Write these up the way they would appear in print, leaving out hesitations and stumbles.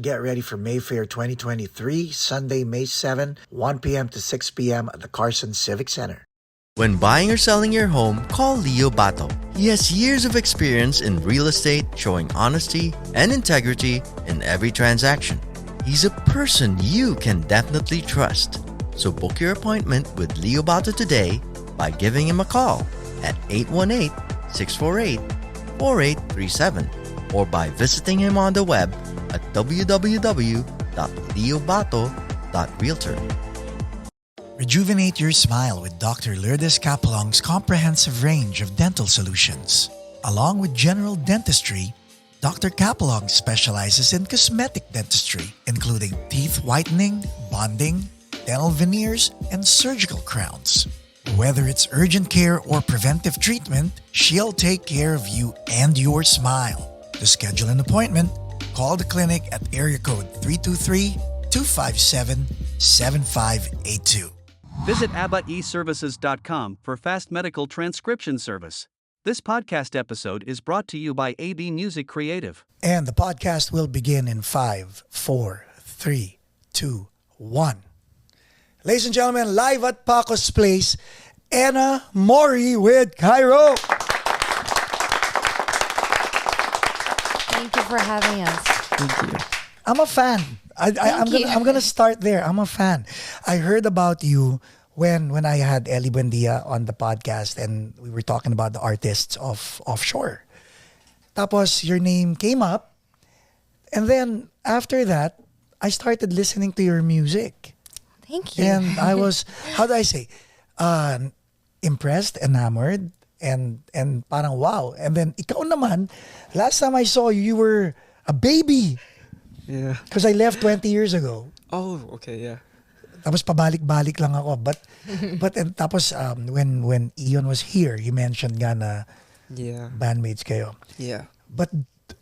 Get ready for Mayfair 2023, Sunday, May 7, 1 p.m. to 6 p.m. at the Carson Civic Center. When buying or selling your home, call Leo Bato. He has years of experience in real estate, showing honesty and integrity in every transaction. He's a person you can definitely trust. So book your appointment with Leo Bato today by giving him a call at 818-648-4837 or by visiting him on the web at www.leobato.realtor. Rejuvenate your smile with Dr. Lourdes Capelong's comprehensive range of dental solutions. Along with general dentistry, Dr. Capelong specializes in cosmetic dentistry, including teeth whitening, bonding, dental veneers, and surgical crowns. Whether it's urgent care or preventive treatment, she'll take care of you and your smile. To schedule an appointment, call the clinic at area code 323-257-7582. Visit ABBAeServices.com for fast medical transcription service. This podcast episode is brought to you by AB Music Creative. And the podcast will begin in 5, 4, 3, 2, 1. Ladies and gentlemen, live at Paco's place, Ena Mori with Cairo. Thank you for having us. Thank you. I'm a fan. I'm gonna start there. I'm a fan. I heard about you when I had Ellie Buendia on the podcast and we were talking about the artists of Offshore. Tapos your name came up, and then after that, I started listening to your music. Thank you. And I was, how do I say, impressed, enamored, and parang wow. And then ikaw naman, last time I saw you, you were a baby. Yeah. Because I left 20 years ago. Oh, okay, yeah. Tapos pabalik-balik lang ako. But and tapos when Ian was here, he mentioned nga na Yeah. bandmates kayo. Yeah. But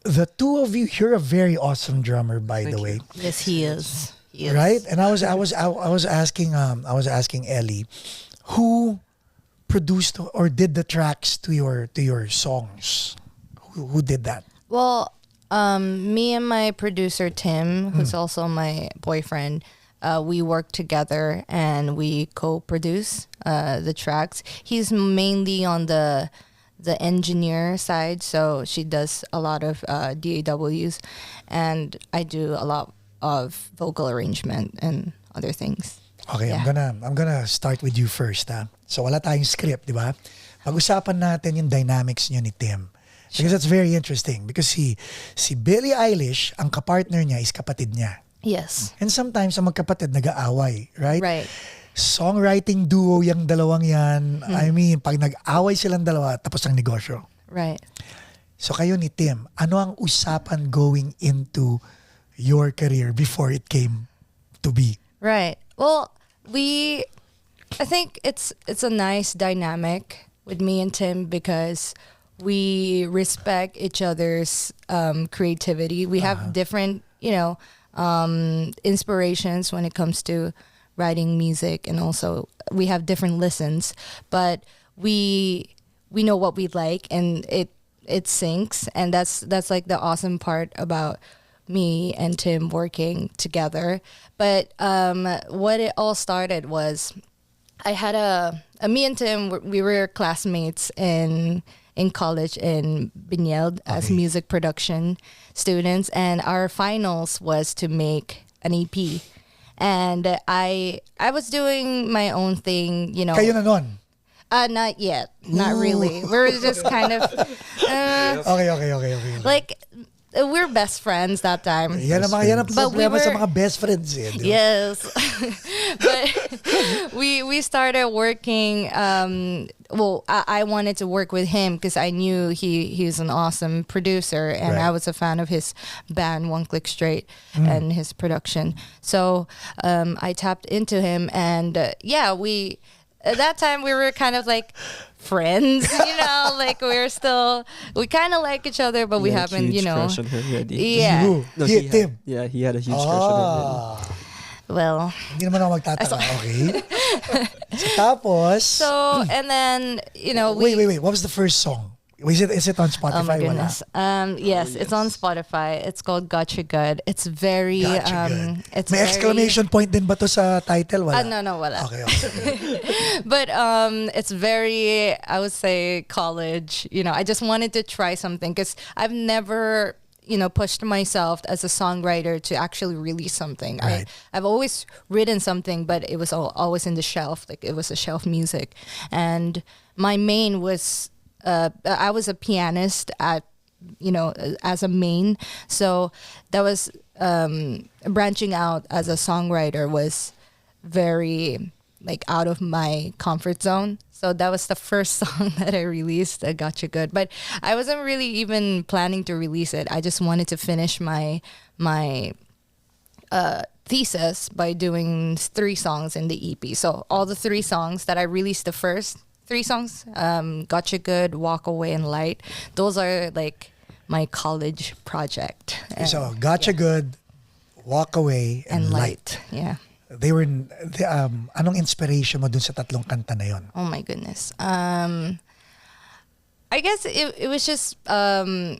the two of you, you're a very awesome drummer, by the way. Yes, he is. He is. Right? And I was asking Ellie, who produced or did the tracks to your songs? Who did that? Well, me and my producer Tim, who's also my boyfriend, we work together and we co-produce the tracks. He's mainly on the engineer side, so she does a lot of DAWs, and I do a lot of vocal arrangement and other things. Okay, Yeah. I'm gonna start with you first, ha. So wala tayong script, di ba? Pag-usapan natin yung dynamics niyo ni Tim. Because that's very interesting because si Billie Eilish, ang kapartner niya is kapatid niya. Yes. And sometimes ang magkapatid nag-aaway, right? Right. Songwriting duo yung dalawang yan. I mean, pag nag-away silang dalawa, tapos ang negosyo. Right. So kayo ni Tim, ano ang usapan going into your career before it came to be? Right. Well, I think it's a nice dynamic with me and Tim because we respect each other's creativity. We have different, inspirations when it comes to writing music, and also we have different listens, but we know what we like, and it syncs, and that's like the awesome part about me and Tim working together. But what it all started was I had me and Tim, we were classmates in college in Buendia as music production students, and our finals was to make an EP. And I was doing my own thing, Kayo na nun? Not yet. Not really. We're just kind of Okay. like we're best friends that time. Yan ang But we problema sa were- mga best friends eh. di ba? Yes. But we started working I wanted to work with him because I knew he's an awesome producer, and Right. I was a fan of his band One Click Straight and his production. So I tapped into him, and we at that time we were kind of like friends, like we kind of like each other, but we Yeah, haven't, huge crush on her already. Yeah. Who? No, Tim. he had a huge crush on her already. Ah, Well, hindi naman ako magtataka, okay? So tapos, so and then wait. What was the first song? Is it on Oh my Spotify? Wala. goodness. Yes, it's on Spotify. It's called Gotcha Good. It's very Gotcha good. it's May very, exclamation point din ba to sa title? Wala. no, wala. Okay. But it's very, I would say, college. I just wanted to try something because I've never pushed myself as a songwriter to actually release something. Right. I've always written something, but it was always in the shelf. Like it was a shelf music, and my main was I was a pianist at as a main, so that was branching out as a songwriter was very like out of my comfort zone. So that was the first song that I released, Gotcha Good. But I wasn't really even planning to release it. I just wanted to finish my thesis by doing 3 songs in the EP. So all the 3 songs that I released, the first 3 songs, Gotcha Good, Walk Away, and Light, those are like my college project. And, So, Gotcha Good, Walk Away, and Light. Yeah. They were, anong inspiration mo dun sa tatlong kanta na yon? Oh my goodness. I guess it was just at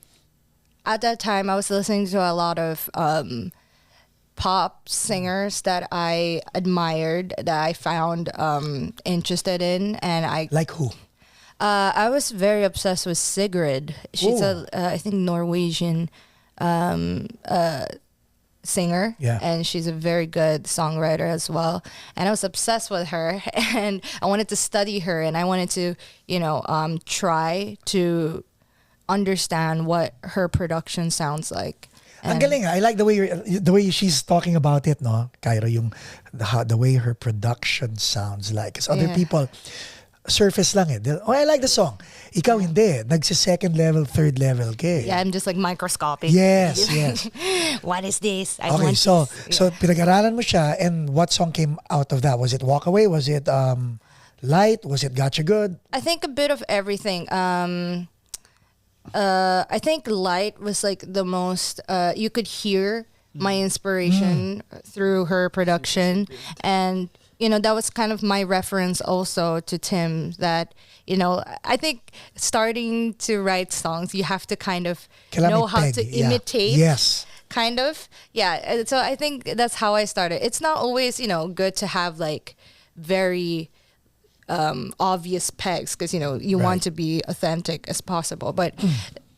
that time I was listening to a lot of pop singers that I admired, that I found interested in, and Like who? I was very obsessed with Sigrid. She's I think Norwegian singer, and she's a very good songwriter as well. And I was obsessed with her, and I wanted to study her, and I wanted to, try to understand what her production sounds like. Ang galing. I like the way she's talking about it, no, Cairo, the way her production sounds like. Because other people, surface lang eh. I like the song. Ikaw hindi. Nagsi-second level, third level ka eh. Yeah, I'm just like microscopic. Yes. What is this? I Okay, want so this. so pinag-aralan mo siya, and what song came out of that? Was it Walk Away? Was it Light? Was it Gotcha Good? I think a bit of everything. I think Light was like the most, you could hear my inspiration through her production. And, that was kind of my reference also to Tim, that, I think starting to write songs, you have to kind of know how to imitate. Yes. Kind of. Yeah. And so I think that's how I started. It's not always, good to have like very obvious pegs because you want to be authentic as possible, but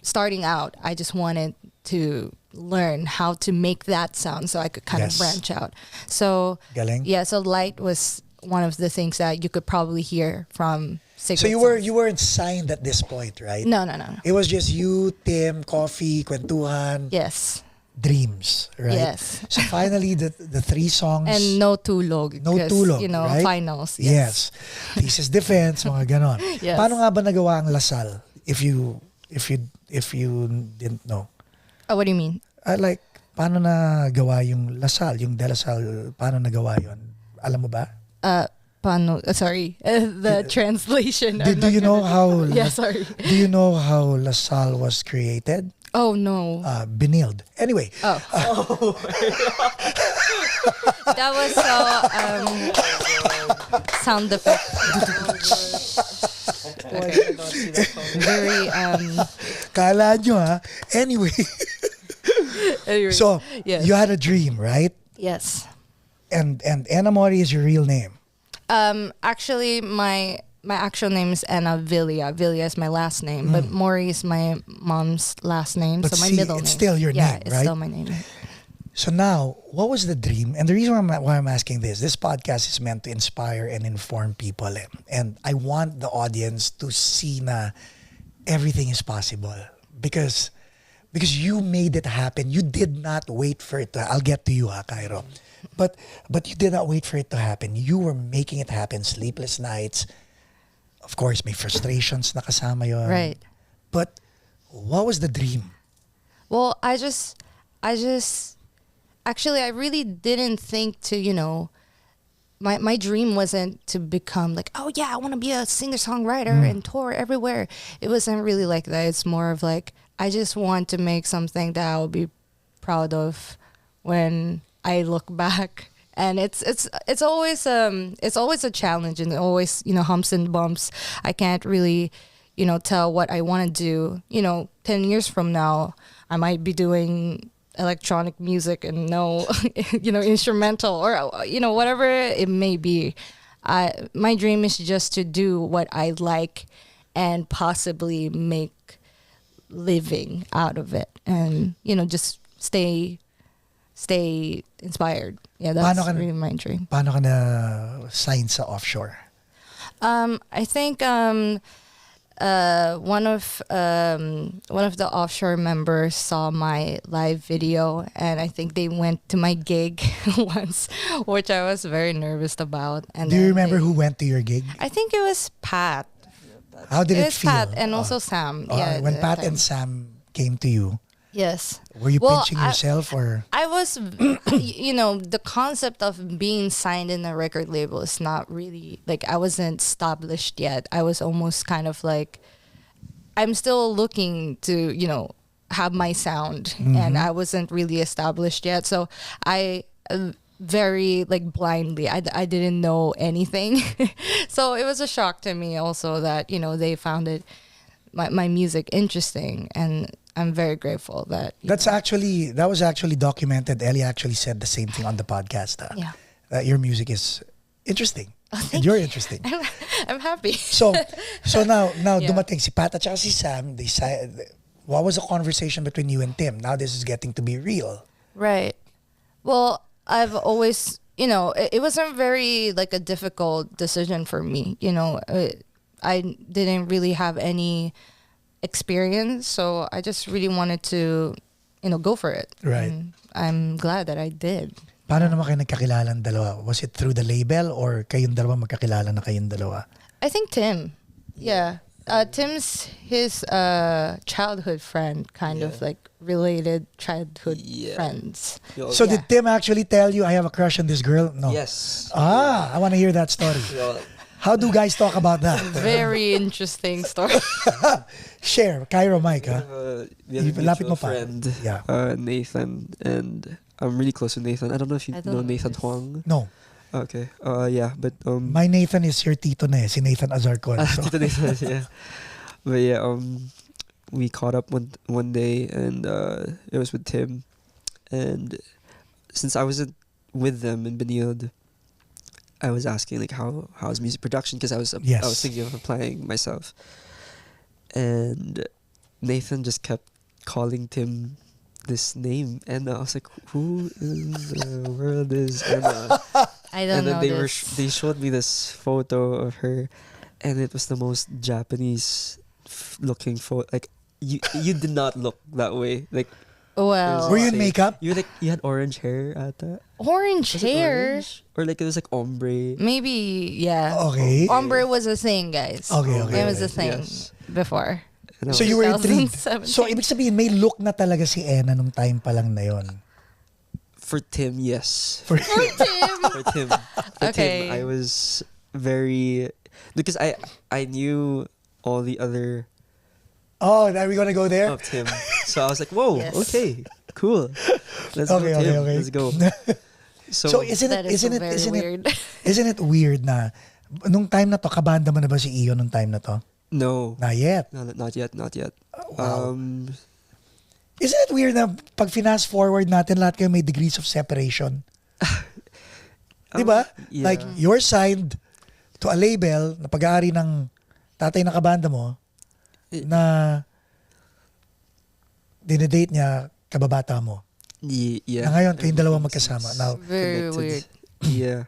starting out I just wanted to learn how to make that sound so I could kind of branch out. So Galing. so Light was one of the things that you could probably hear from Sigrid. So you weren't signed at this point, right? No. It was just you, Tim, coffee, kwentuhan, Yes. dreams, right? Yes. So finally the 3 songs, And no tulog. No 'cause, tulog, right? Finals. Yes. Thesis defense, mga ganon. Yes. Paano nga ba nagawa ang Lasal? If you didn't know. Oh, what do you mean? Like, paano nagawa yung Lasal, yung De La Salle, paano nagawa yun? Alam mo ba? Paano? Sorry. The translation. Do you know how? Yeah, sorry. Do you know how Lasal was created? Oh, no. Binilled. Anyway. Oh. That was so sound effect. Very Kala nyo ha? Anyway. anyway, So, yes. you had a dream, right? Yes. And Ena Mori is your real name. Actually my actual name is Ena Villia. Villia is my last name, but Mori is my mom's last name, But so my see, middle it's name. still your name, it's right? still my name. So now, what was the dream? And the reason why I'm asking this podcast is meant to inspire and inform people. And I want the audience to see na everything is possible. Because you made it happen. You did not wait for it to, I'll get to you, Cairo. But you did not wait for it to happen. You were making it happen. Sleepless nights. Of course, may frustrations na kasama yun. Right. But what was the dream? Well, I just actually I really didn't think to, my dream wasn't to become like, oh yeah, I want to be a singer-songwriter and tour everywhere. It wasn't really like that. It's more of like, I just want to make something that I'll be proud of when I look back. And it's always a challenge, and always, humps and bumps. I can't really, tell what I want to do. 10 years from now, I might be doing electronic music and no, instrumental or, whatever it may be. My dream is just to do what I like and possibly make living out of it, and just stay inspired. Yeah, that's really my dream. Paano ka na sign sa Offshore? I think one of the Offshore members saw my live video, and I think they went to my gig once, which I was very nervous about. And Do you remember who went to your gig? I think it was Pat. How did It it was feel? Pat and also Sam. Yeah, When at Pat that and time. Sam came to you, Yes. were you Well, pinching yourself or? I was, the concept of being signed in a record label is not really, like, I wasn't established yet. I was almost kind of like, I'm still looking to, have my sound, and I wasn't really established yet. So I very, like, blindly, I didn't know anything. So it was a shock to me also that, they found my music interesting, and I'm very grateful that That was actually documented. Ellie actually said the same thing on the podcast. Yeah. That your music is interesting. thank And you're interesting. I'm happy. So now Yeah. dumating si Pat at saka si Sam. What was the conversation between you and Tim? Now this is getting to be real. Right. Well, I've always, it wasn't very, like, a difficult decision for me. I didn't really have any experience, so I just really wanted to, go for it. Right. And I'm glad that I did. Paano naman kayo nagkakilala ng dalawa? Was it through the label or kayong dalawa magkakilala na kayong dalawa? I think Tim. Yeah. Tim's his childhood friend, kind of like related childhood Yeah. friends. So Yeah. did Tim actually tell you, I have a crush on this girl? No. Yes. I want to hear that story. Well, How do guys talk about that? Very interesting story. Share. Cairo Mike, ha? we have a Lapit mutual mo pa. friend, Yeah. Nathan, and I'm really close with Nathan. I don't know if you I don't know know Nathan this. Huang. No. Okay. Yeah, but My Nathan is your tito na eh. Si Nathan Azarcon. So. Tito Nathan, yeah. But yeah, we caught up one day, and it was with Tim, and since I wasn't with them in Benilde, I was asking like how's music production, because I was Yes. thinking of applying myself, and Nathan just kept calling Tim this name, and I was like, who in the world is Ena? I don't And then know they showed me this photo of her, and it was the most Japanese looking photo. Like you did not look that way. Like Well, Were you in makeup? you had orange hair at that. orange Was it hair? orange? Or like it was like ombre. Maybe, yeah. Okay. Ombre was a thing, guys. Okay, It was a thing Yes. before. And I So was- you were intrigued. 2017. So ibig sabihin, may look na talaga si Ena nung time pa lang na yon. for Tim, yes. For For Tim. For Okay. Tim, I was very, because I knew all the other Oh, are we gonna go there? of Tim. So I was like, whoa, Yes. okay, cool. Let's Okay, go, okay, Tim. okay. Let's go. So isn't That it is isn't it very isn't it weird. isn't it weird na nung time na to, kabanda mo na ba si Iyo nung time na to? No. Not yet. No, not yet, not yet. Wow. Isn't it weird na pag finance forward natin, lahat kayo may degrees of separation? Diba? Yeah. Like, you're signed to a label na pag-aari ng tatay ng kabanda mo na dinedate niya kababata mo. Yeah. Na ngayon, kayong dalawa magkasama. Now, Very weird. Yeah.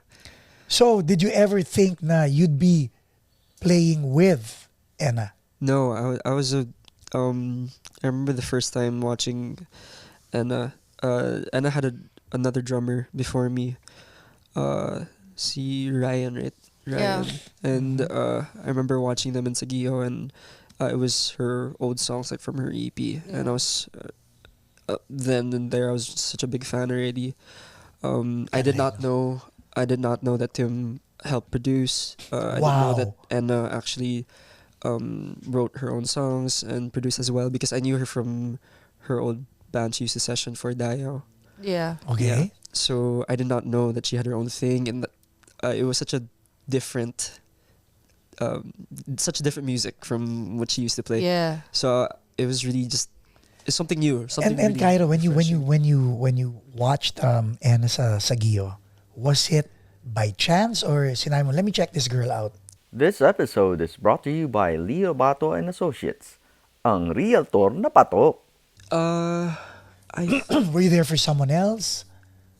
so, did you ever think na you'd be playing with Ena? No, I was a I remember the first time watching Anna. Anna had another drummer before me. Si Ryan, right? Ryan. Yeah. And I remember watching them in Sagio, and it was her old songs, like from her EP, and I was then and there I was such a big fan already. I did not know that Tim helped produce. I didn't know that Anna actually wrote her own songs and produced as well, because I knew her from her old band she used to session for Dayo. Yeah. Okay. Yeah. So I did not know that she had her own thing, and it was such a different such different music from what she used to play. Yeah. So it was really just it's something new, something And really Cairo, when refreshing. you watched Ena sa Gio, was it by chance or sinabi mo, let me check this girl out? This episode is brought to you by Leo Bato and Associates, ang realtor na patok. Uh, I Were you there for someone else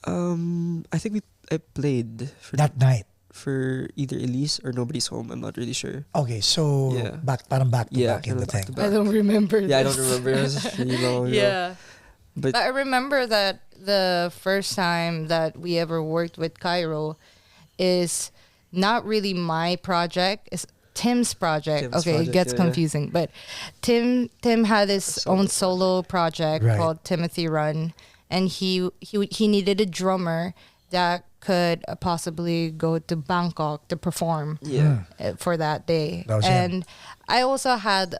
I think I played that night? for either Elise or Nobody's Home. I'm not really sure. Okay, so Yeah. parang back to Yeah, back in kinda the back thing. to back. I don't remember. Yeah, I don't this. remember. It was really long ago. Yeah. But But I remember that the first time that we ever worked with Cairo is not really my project. It's Tim's project. Tim's Okay, project, it gets yeah, yeah. confusing. But Tim had his Solo own solo project Right. called Timothy Run, and he needed a drummer that could possibly go to Bangkok to perform yeah. for that day. That was him. And I also had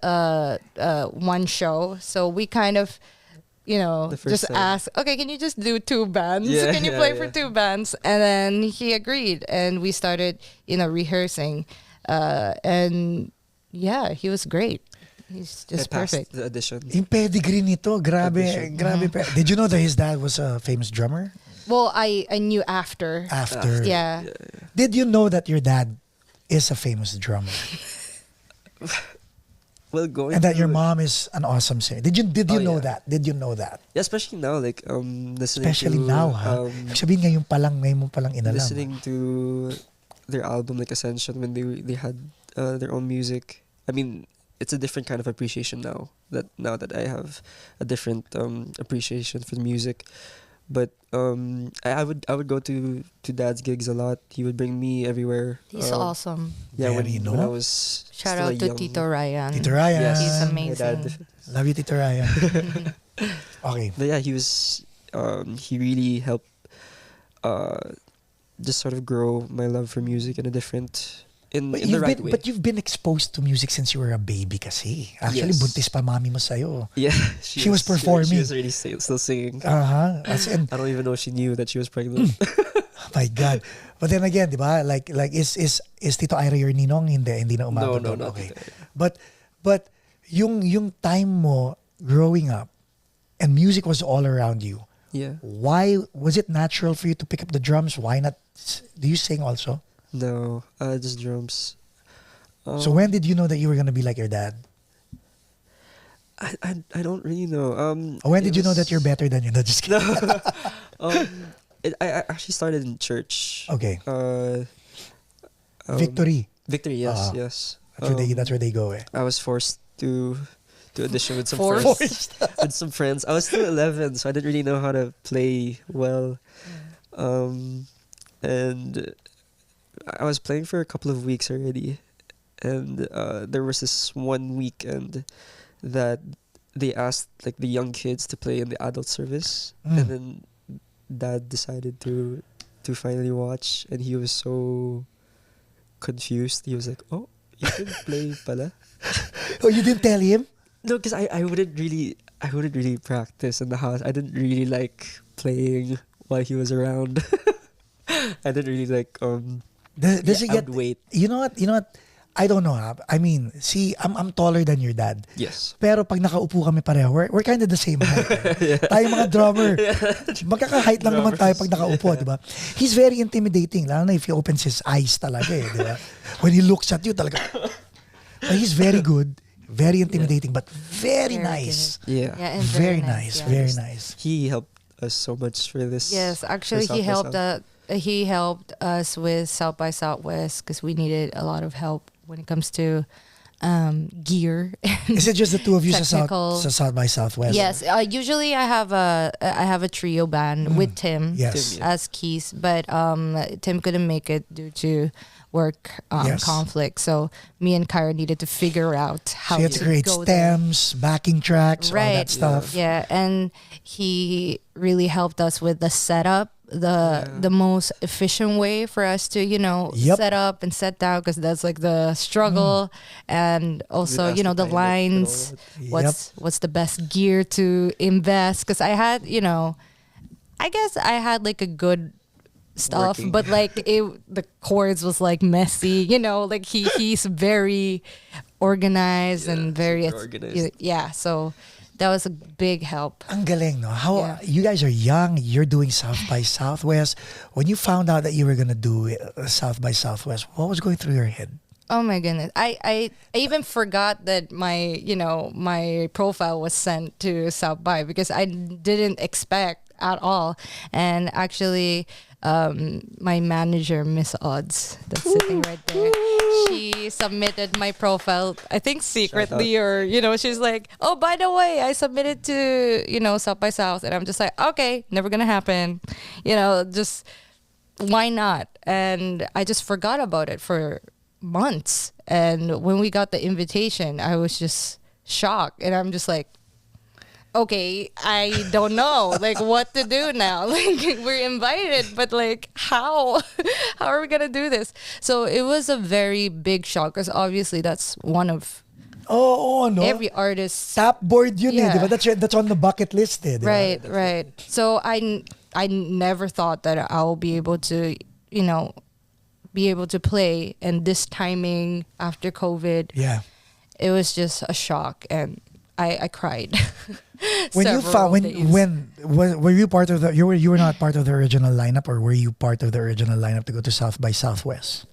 one show, so we kind of, The first just time. asked, okay, can you just do two bands? Yeah, Can you yeah, play for yeah. two bands? And then he agreed, and we started, rehearsing. And yeah, he was great. He's I just passed perfect. the audition. Yung pedigree nito, grabe, Audition. grabe. Did you know that his dad was a famous drummer? Well, I knew after. After. Yeah. Did you know that your dad is a famous drummer? Well, going And that your through- mom is an awesome singer. Did you Oh, know yeah. that? Did you know that? Yeah, especially now, like listening Especially to, now, ha? Ibig sabihin ngayon mo palang inalam. listening to their album like Ascension when they had their own music. I mean, it's a different kind of appreciation now that I have a different appreciation for the music. But I would go to Dad's gigs a lot. He would bring me everywhere. He's awesome. Yeah, Very, when I no? was Shout still out a to young, Tito Ryan. Tito Ryan. Yes, He's my amazing. dad. Love you, Tito Ryan. Okay. But yeah, he was he really helped just sort of grow my love for music in a different in the right way. But you've been exposed to music since you were a baby kasi. Actually, Yes. buntis pa mami mo sa'yo. Yeah, She was performing. She was already still singing. Uh-huh. As in, I don't even know if she knew that she was pregnant. oh my God. But then again, di ba? Like is Tito Ira your ninong? Hindi na umabot No, doon. not Okay. Tito But yung time mo growing up and music was all around you. Yeah. Why was it natural for you to pick up the drums? Why not? Do you sing also? No, just drums. So when did you know that you were gonna be like your dad? I don't really know. Or when it did you know was- that you're better than you? No, just kidding. I actually started in church. Okay. Um, Victory. Victory, yes, Ah. yes. That's where they go. Eh. I was forced to audition with some Forced? friends. With some friends. I was still 11, so I didn't really know how to play well. And I was playing for a couple of weeks already, and there was this one weekend that they asked like the young kids to play in the adult service, and then Dad decided to finally watch, and he was so confused. He was like, "Oh, you can play pala." Oh, you didn't tell him? No, because I wouldn't really practice in the house. I didn't really like playing while he was around. I didn't really like Does yeah, it I get? would wait. You know what? I don't know. Ha? I mean, see, I'm taller than your dad. Yes. Pero pag nakaupo kami pareho, we're kind of the same height. Tayo mga drummer. Magkaka-height lang naman tayo pag nakaupo, di ba? He's very intimidating, lalo na if he opens his eyes talaga eh, di ba? When he looks at you talaga. But he's very good, very intimidating, but very Very nice. Yeah. Yeah, and Very nice, yeah. very nice. He helped us so much for this. Yes, actually, for he South by helped. South. He helped us with South by Southwest because we needed a lot of help when it comes to gear. Is it just the two of you Technical. sa South by Southwest? Yes, usually I have a trio band with Tim Yes. Tim, yeah. as keys, but Tim couldn't make it due to work Yes. conflict. So me and Kyra needed to figure out how So you had to create go there. stems, backing tracks, all that Right. stuff. Yeah, and he really helped us with the setup, the most efficient way for us to Yep. set up and set down, because that's like the struggle, and also We'd ask the the pilot and all lines. that. What's the best gear to invest? Because I had I guess I had like a good stuff, Working. but like the chords was like messy, like he's very organized and very super organized. yeah, so that was a big help. Ang galing, no? How Yeah. you guys are young, you're doing South by Southwest. When you found out that you were gonna do South by Southwest, what was going through your head? Oh my goodness. I even forgot that my profile was sent to South by because I didn't expect at all. And actually, my manager, Miss Odds, that's sitting right there, she submitted my profile, I think secretly, or, she's like, oh, by the way, I submitted to, South by South. And I'm just like, okay, never gonna happen. Just why not? And I just forgot about it for months, and when we got the invitation, I was just shocked, and I'm just like, okay, I don't know like what to do now. Like, we're invited, but like how are we gonna do this? So it was a very big shock, because obviously that's one of Oh, no. every artist's Top board yun eh, Yeah. di ba? That's on the bucket list eh, di ba? right. So I never thought that I'll be able to play, and this timing after COVID, Yeah. it was just a shock, and I cried. When you several found days. were you part of the you were not part of the original lineup, or were you part of the original lineup to go to South by Southwest?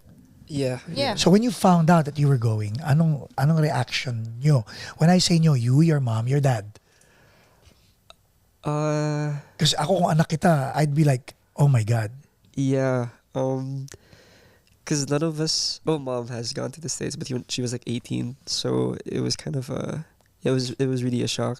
Yeah. Yeah. So when you found out that you were going, anong reaction nyo? When I say nyo, you, your mom, your dad. Because ako kung anak kita, I'd be like, oh my God. Yeah. Because none of us. Oh, mom has gone to the States, but she was like 18, so it was kind of it was really a shock.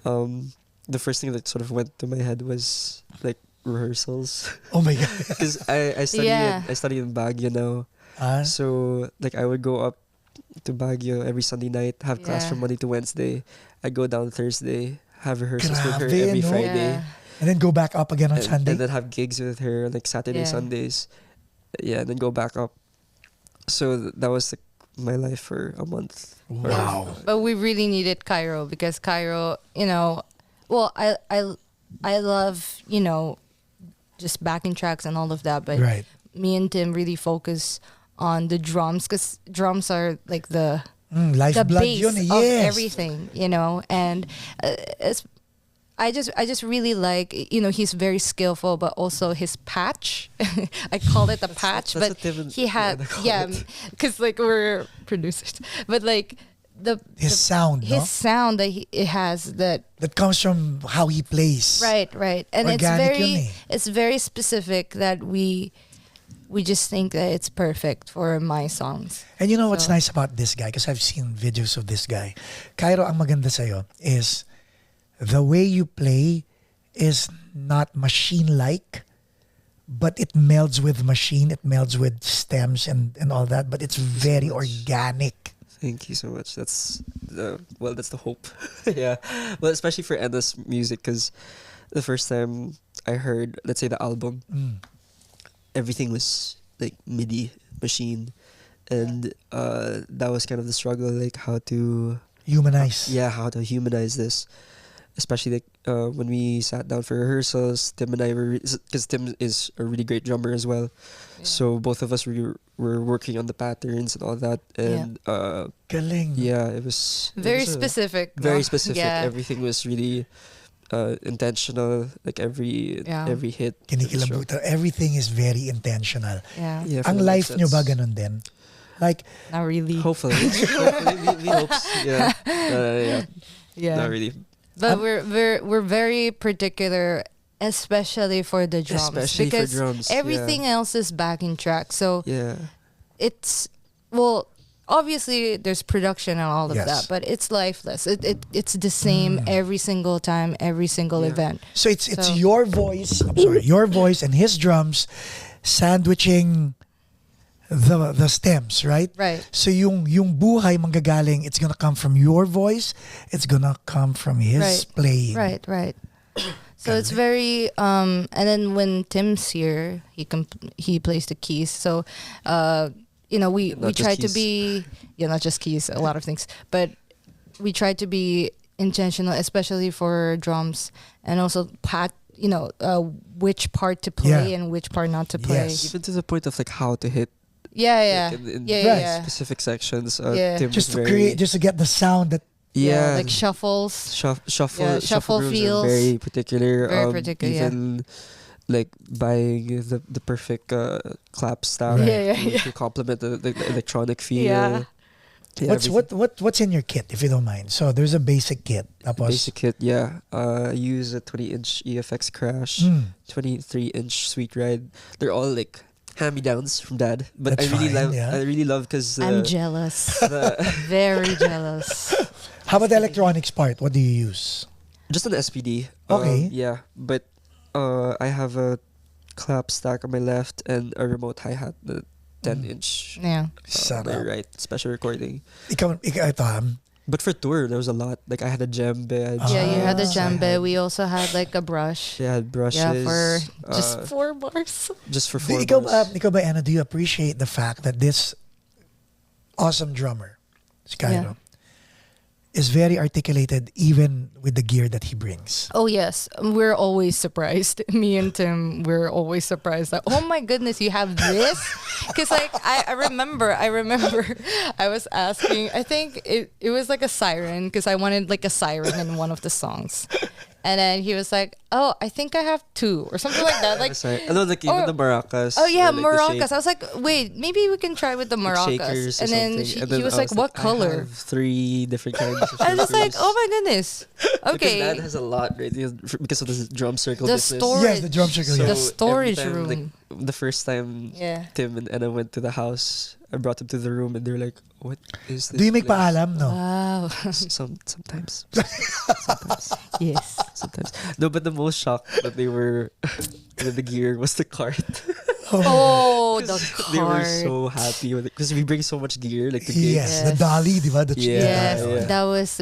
The first thing that sort of went to my head was like rehearsals, Oh my God. because I study Yeah. I study in Baguio now, Ah, so like I would go up to Baguio every Sunday night, have class Yeah. from Monday to Wednesday. I'd go down Thursday, have rehearsals with her Grabe, every no? Friday. Yeah. and then go back up again on and, Sunday. and then have gigs with her like Saturday, Yeah. Sundays. Yeah, and then go back up. So that was like my life for a month. Wow. But we really needed Cairo, because Cairo, well, I love, just backing tracks and all of that, but Right. me and Tim really focus on the drums, because drums are like the Lifeblood base yun eh. of Yes. everything, and I just really like, he's very skillful, but also his patch. I call it a patch, that's but what Tim and he had, Ena call yeah, it. because like we're producers, but like His sound, no? his sound that it has, that That comes from how he plays. right, and Organic yun eh. it's very specific, that we just think that it's perfect for my songs. And you know what's So- nice about this guy? Because I've seen videos of this guy. Cairo, ang maganda sa'yo is the way you play is not machine-like, but it melds with machine, it melds with stems and all that, but it's very organic. Thank you so much. That's that's the hope. Yeah. Well, especially for Ena's music, because the first time I heard, let's say, the album, everything was like MIDI machine, and that was kind of the struggle, like how to Humanize. how to humanize this, especially like when we sat down for rehearsals. Tim and I were, because Tim is a really great drummer as well, so both of us were working on the patterns and all that, and Galing. it was Very it was a- specific. very no? specific. Yeah. Everything was really intentional. Like every hit. every stroke. Kinikilabutan. Everything is very intentional. Yeah. Yeah, for Ang the life next nyo ba sets. ganun din? Like, Not really. Hopefully, we hope. Yeah, yeah. Yeah. Not really. But we're very particular, especially for the drums, Especially for because drums, everything else is backing track. So Yeah. it's, well, obviously there's production and all of Yes. that, but it's lifeless. It's the same every single time, every single Yeah. event. so it's So- your voice, your voice and his drums sandwiching the stems, right? Right. So yung buhay manggagaling, it's gonna come from your voice, it's gonna come from his Right. playing. Right. So it's very and then when Tim's here, he plays the keys. So we Not just try to keys. be not just keys, a lot of things, but we try to be intentional, especially for drums, and also which part to play Yeah. and which part not to play. Yes. Even to the point of like how to hit Yeah, like, in yeah, Right. yeah. specific sections. Yeah. Tim Just was to create, just to get the sound that yeah, like shuffles. shuffle shuffle grooves feels. are very particular. Very particular, yeah. Even like buying the perfect clap staff Right. Yeah. to complement the electronic feel. Yeah. Yeah, what's in your kit, if you don't mind? So there's a basic kit. Tapos, basic kit, yeah. I use a 20-inch EFX Crash, Mm. 23-inch Sweet Ride. They're all like hand-me-downs from dad, but That's I really fine, love. yeah. I really love because I'm jealous. the Very jealous. How about the electronics part? What do you use? just an SPD. Okay. Yeah, but I have a clap stack on my left and a remote hi-hat, the 10-inch. Yeah. Sana. On my right, special recording. Ikaw, ito, But for tour, there was a lot. Like I had a djembe. I had Yeah, you had the Ah. djembe. We also had like a brush. Yeah, I had brushes. Yeah, for just uh, 4 bars. just for 4 ikaw, bars. ikaw ba, Anna, do you appreciate the fact that this awesome drummer, si Cairo, is very articulated even with the gear that he brings? Oh yes, we're always surprised. Me and Tim, we're always surprised. Like, oh my goodness, you have this? Because like I remember, I was asking. I think it was like a siren because I wanted like a siren in one of the songs, and then he was like, "Oh, I think I have 2 or something like that." Like, Sorry. No, like even or- the maracas. oh yeah, or, like, the maracas. shake- I was like, wait, maybe we can try with the like, maracas. shakers or And then, something. And he then was I like, what I color? have 3 different kinds of I was like, shakers. oh my goodness. Because Okay. Dad has a lot, right? Because of the drum circle The business. storage. Yes, the drum circle, The yes. storage every time, room. Like, the first time Yeah. Tim and Ena went to the house, I brought them to the room and they're like, "What is this?" Do you make place?" paalam? No. Wow. Sometimes. Yes. Sometimes. No, but the most shocked that they were with the gear was the cart. Oh, the They were card. so happy with it because we bring so much gear, like the gigs. Yes, the Yes. dolly, di ba? Yes, Yeah. that was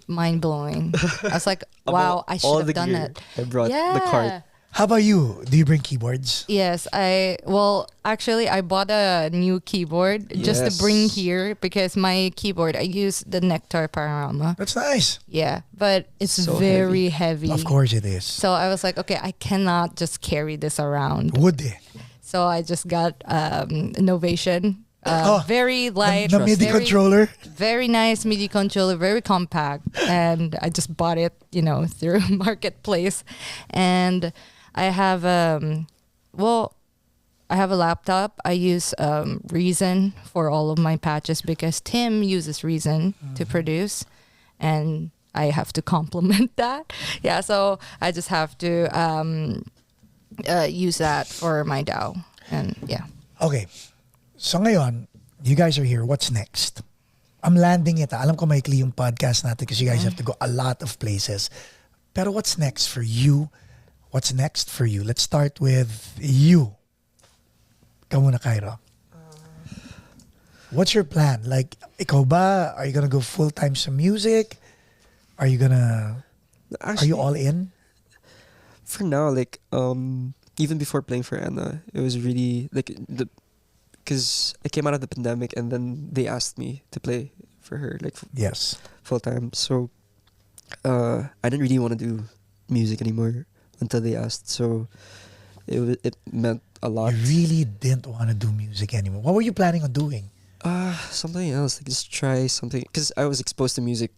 mind blowing. I was like, wow, I All should the have done gear, that. I brought Yeah. the cart. How about you? Do you bring keyboards? Yes, actually I bought a new keyboard just to bring Yes. here because my keyboard I use the Nectar Panorama. That's nice. Yeah, but it's So very heavy. Of course it is. So I was like, okay, I cannot just carry this around. Would eh. So I just got Novation. Oh, Very light, The MIDI very, controller. very nice MIDI controller, very compact, and I just bought it, through Marketplace, and I have I have a laptop. I use Reason for all of my patches because Tim uses Reason to produce, and I have to complement that. Yeah, so I just have to use that for my DAW, and yeah. Okay. So ngayon, you guys are here. What's next? I'm landing it. Alam ko maikli yung podcast natin because you guys have to go a lot of places. Pero what's next for you? What's next for you? Let's start with you. Ikaw muna, Cairo. What's your plan? Like, ikaw ba? Are you gonna go full-time sa music? Are you all in? For now, like even before playing for Anna, it was really like because I came out of the pandemic and then they asked me to play for her like Yes. full time. So I didn't really want to do music anymore until they asked. So it meant a lot. You really didn't want to do music anymore. What were you planning on doing? Something else. Like just try something because I was exposed to music.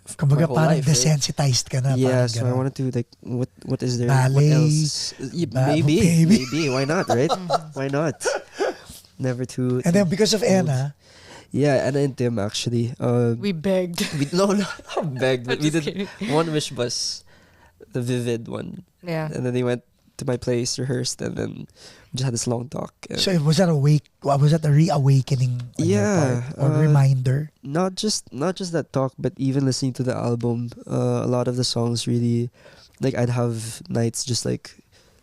My Kumbaga whole parang life, right? desensitized ka na. Yeah, parang so I ganon. wanted to like what is there? Ballet, What else? Maybe, maybe. maybe. Why not? Right? Why not? Never too. And then because of old. Ena, Yeah, Anna and Tim actually. We begged. No, not begged, but I'm we just did kidding. one wish bus, the Vivid one, Yeah. and then they went to my place, rehearsed, and then we just had this long talk. And so was that a reawakening on your Yeah, part? Or reminder? not just that talk, but even listening to the album, a lot of the songs really, like I'd have nights just like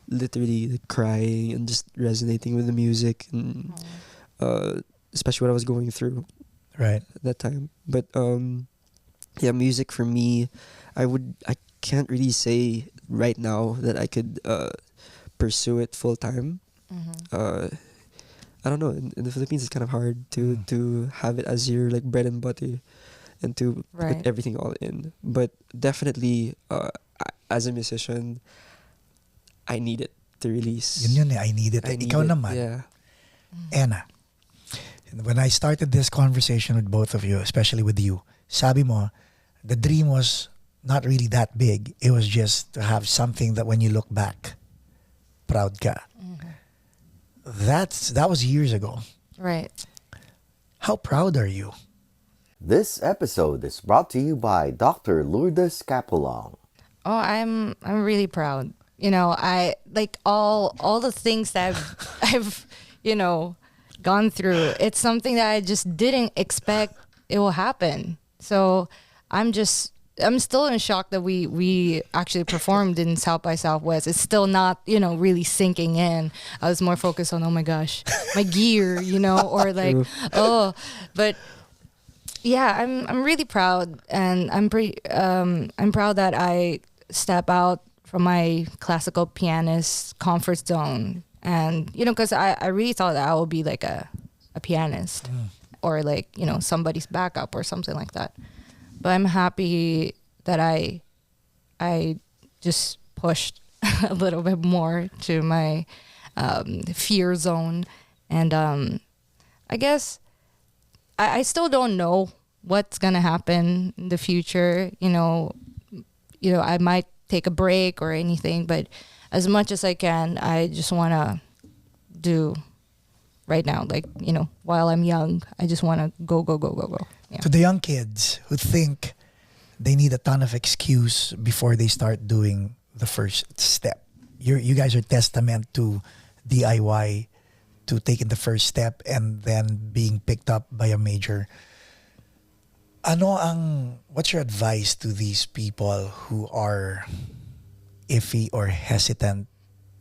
literally like, crying and just resonating with the music, and especially what I was going through Right. at that time. But yeah, music for me, I can't really say right now that I could pursue it full time. I don't know. In the Philippines, it's kind of hard to have it as your like bread and butter, and to Right. put everything all in. But definitely, as a musician, I need it to release. Yun I need it. I need Ikaw it. naman, Yeah. Ena. When I started this conversation with both of you, especially with you, sabi mo, the dream was not really that big. It was just to have something that when you look back, proud ka. That was years ago. Right. How proud are you? This episode is brought to you by Dr. Lourdes Capulong. Oh, I'm really proud. You know, I like all the things that I've gone through. It's something that I just didn't expect it will happen. So I'm still in shock that we actually performed in South by Southwest. It's still not, really sinking in. I was more focused on, oh my gosh, my gear, or like, oh, but yeah, I'm really proud, and I'm proud that I step out from my classical pianist comfort zone, and because I really thought that I would be like a pianist or like somebody's backup or something like that. But I'm happy that I just pushed a little bit more to my fear zone, and I guess I still don't know what's gonna happen in the future. I might take a break or anything, but as much as I can, I just wanna do right now. Like while I'm young, I just wanna go. Yeah. To the young kids who think they need a ton of excuse before they start doing the first step, you guys are testament to DIY, to taking the first step and then being picked up by a major. What's your advice to these people who are iffy or hesitant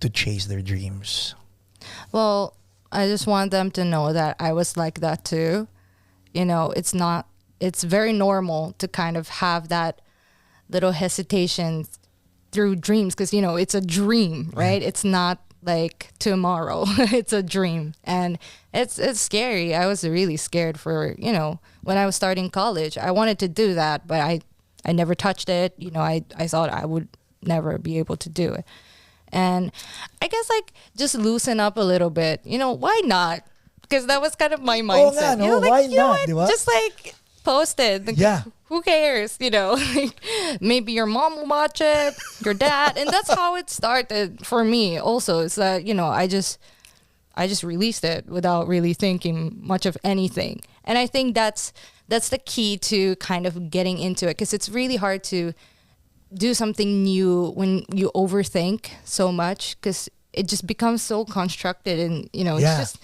to chase their dreams? Well, I just want them to know that I was like that too. It's very normal to kind of have that little hesitation through dreams, because it's a dream, right? It's not like tomorrow. It's a dream, and it's scary. I was really scared for when I was starting college. I wanted to do that, but I never touched it. I thought I would never be able to do it, and I guess like just loosen up a little bit. Why not? Because that was kind of my mindset. Why not? Diba? Just like post it. Like, yeah. Who cares? Like, maybe your mom will watch it, your dad, and that's how it started for me. Also, is that I just released it without really thinking much of anything, and I think that's the key to kind of getting into it, because it's really hard to do something new when you overthink so much, because it just becomes so constructed, and it's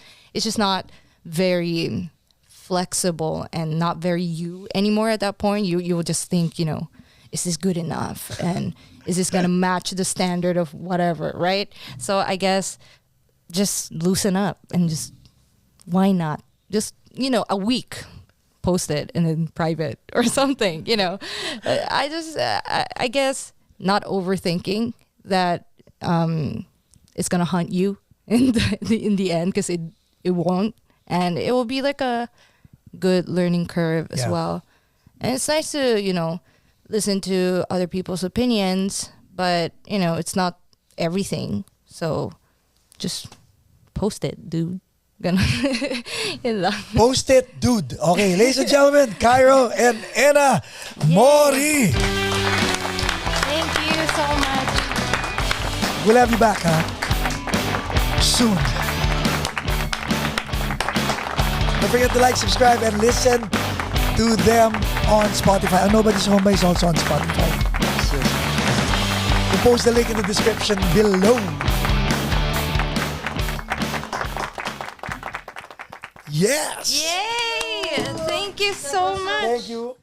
just not very flexible and not very you anymore at that point. You will just think, is this good enough? And is this going to match the standard of whatever, right? So I guess just loosen up and just, why not? Just, a week, post it and then private or something, I guess not overthinking that it's going to hunt you in the end, because it won't. And it will be like a good learning curve as well. And it's nice to, listen to other people's opinions, but, it's not everything. So just post it, dude. Post it, dude. Okay, ladies and gentlemen, Cairo and Ena Mori. Thank you so much. We'll have you back, soon. Don't forget to like, subscribe, and listen to them on Spotify. Nobody's Home is also on Spotify. We'll post the link in the description below. Yes! Yay! Thank you so much. Thank you.